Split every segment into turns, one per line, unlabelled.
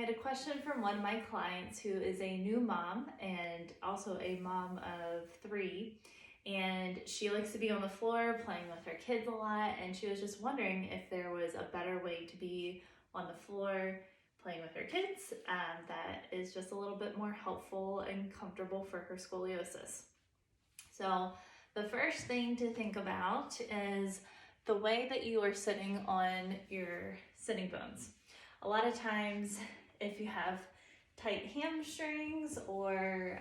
had a question from one of my clients who is a new mom and also a mom of 3. And she likes to be on the floor playing with her kids a lot. And she was just wondering if there was a better way to be on the floor playing with her kids that is just a little bit more helpful and comfortable for her scoliosis. So the first thing to think about is the way that you are sitting on your sitting bones. A lot of times if you have tight hamstrings or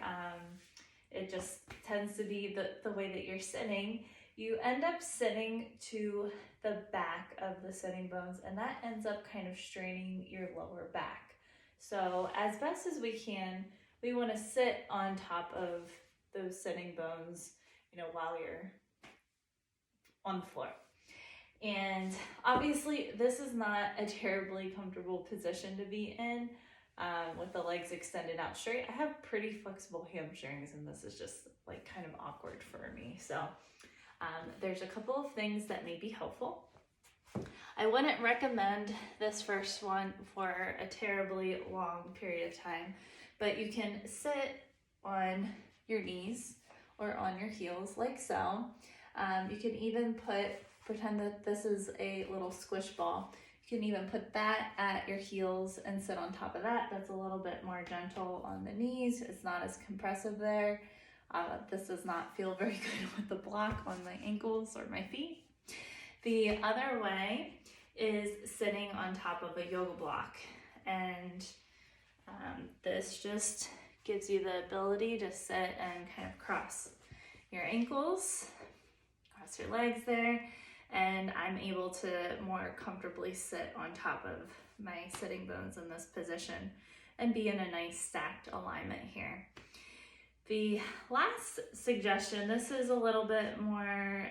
it just tends to be the way that you're sitting, you end up sitting to the back of the sitting bones, and that ends up kind of straining your lower back. So as best as we can, we want to sit on top of those sitting bones, while you're on the floor. And obviously this is not a terribly comfortable position to be in with the legs extended out straight. I have pretty flexible hamstrings and this is just like kind of awkward for me. So there's a couple of things that may be helpful. I wouldn't recommend this first one for a terribly long period of time, but you can sit on your knees or on your heels like so. You can even pretend that this is a little squish ball. You can even put that at your heels and sit on top of that. That's a little bit more gentle on the knees. It's not as compressive there. This does not feel very good with the block on my ankles or my feet. The other way is sitting on top of a yoga block. And this just gives you the ability to sit and kind of cross your ankles, cross your legs there, and I'm able to more comfortably sit on top of my sitting bones in this position and be in a nice stacked alignment here. The last suggestion, this is a little bit more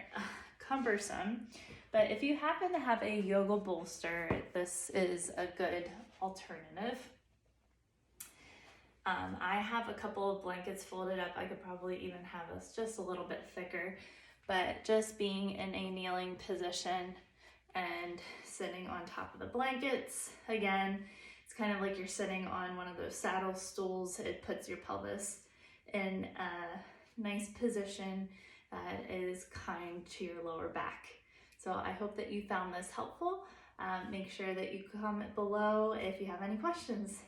cumbersome, but if you happen to have a yoga bolster, this is a good alternative. I have a couple of blankets folded up. I could probably even have this just a little bit thicker, but just being in a kneeling position and sitting on top of the blankets, again, it's kind of like you're sitting on one of those saddle stools. It puts your pelvis in a nice position that is kind to your lower back. So I hope that you found this helpful. Make sure that you comment below if you have any questions.